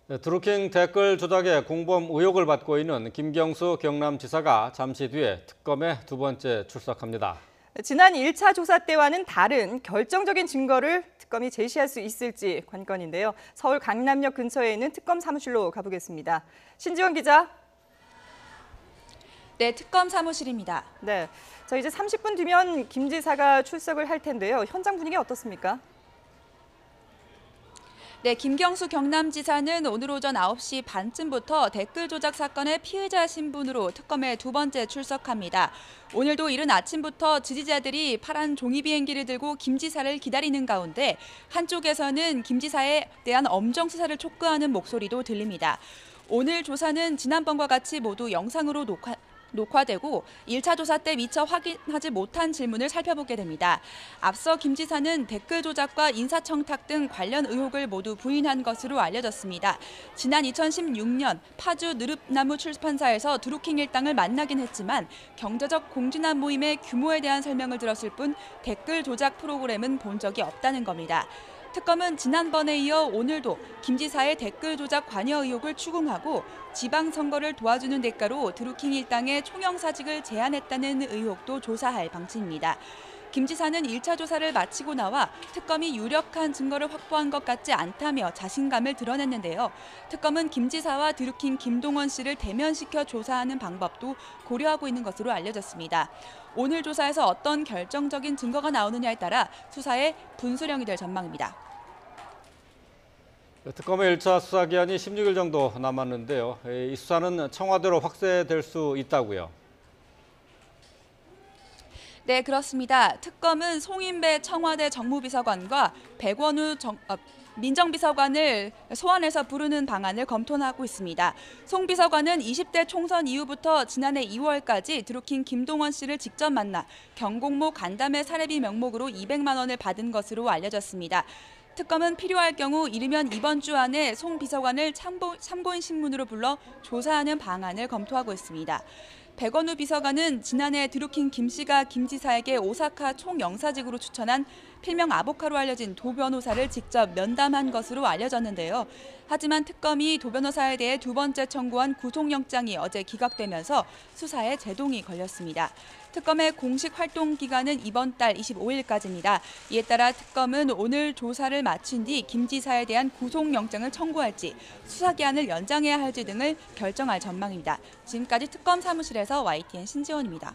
드루킹 댓글 조작의 공범 의혹을 받고 있는 김경수 경남지사가 잠시 뒤에 특검에 두 번째 출석합니다. 지난 1차 조사 때와는 다른 결정적인 증거를 특검이 제시할 수 있을지 관건인데요. 서울 강남역 근처에 있는 특검 사무실로 가보겠습니다. 신지원 기자. 네, 특검 사무실입니다. 네, 저 이제 30분 뒤면 김 지사가 출석을 할 텐데요. 현장 분위기 어떻습니까? 네, 김경수 경남지사는 오늘 오전 9시 반쯤부터 댓글 조작 사건의 피의자 신분으로 특검에 두 번째 출석합니다. 오늘도 이른 아침부터 지지자들이 파란 종이 비행기를 들고 김 지사를 기다리는 가운데 한쪽에서는 김 지사에 대한 엄정 수사를 촉구하는 목소리도 들립니다. 오늘 조사는 지난번과 같이 모두 영상으로 녹화되고 1차 조사 때 미처 확인하지 못한 질문을 살펴보게 됩니다. 앞서 김 지사는 댓글 조작과 인사청탁 등 관련 의혹을 모두 부인한 것으로 알려졌습니다. 지난 2016년 파주 느릅나무 출판사에서 드루킹 일당을 만나긴 했지만 경제적 공진화 모임의 규모에 대한 설명을 들었을 뿐 댓글 조작 프로그램은 본 적이 없다는 겁니다. 특검은 지난번에 이어 오늘도 김 지사의 댓글 조작 관여 의혹을 추궁하고 지방선거를 도와주는 대가로 드루킹 일당의 총영사직을 제안했다는 의혹도 조사할 방침입니다. 김 지사는 1차 조사를 마치고 나와 특검이 유력한 증거를 확보한 것 같지 않다며 자신감을 드러냈는데요. 특검은 김 지사와 드루킹 김동원 씨를 대면시켜 조사하는 방법도 고려하고 있는 것으로 알려졌습니다. 오늘 조사에서 어떤 결정적인 증거가 나오느냐에 따라 수사의 분수령이 될 전망입니다. 특검의 1차 수사 기한이 16일 정도 남았는데요. 이 수사는 청와대로 확대될 수 있다고요? 네, 그렇습니다. 특검은 송인배 청와대 정무비서관과 백원우 민정비서관을 소환해서 부르는 방안을 검토하고 있습니다. 송 비서관은 20대 총선 이후부터 지난해 2월까지 드루킹 김동원 씨를 직접 만나 경공모 간담회 사례비 명목으로 200만 원을 받은 것으로 알려졌습니다. 특검은 필요할 경우 이르면 이번 주 안에 송 비서관을 참고인 신문으로 불러 조사하는 방안을 검토하고 있습니다. 백원우 비서관은 지난해 드루킹 김 씨가 김 지사에게 오사카 총영사직으로 추천한 필명 아보카로 알려진 도 변호사를 직접 면담한 것으로 알려졌는데요. 하지만 특검이 도 변호사에 대해 두 번째 청구한 구속영장이 어제 기각되면서 수사에 제동이 걸렸습니다. 특검의 공식 활동 기간은 이번 달 25일까지입니다. 이에 따라 특검은 오늘 조사를 마친 뒤 김 지사에 대한 구속영장을 청구할지 수사기한을 연장해야 할지 등을 결정할 전망입니다. 지금까지 특검 사무실에서 YTN 신지원입니다.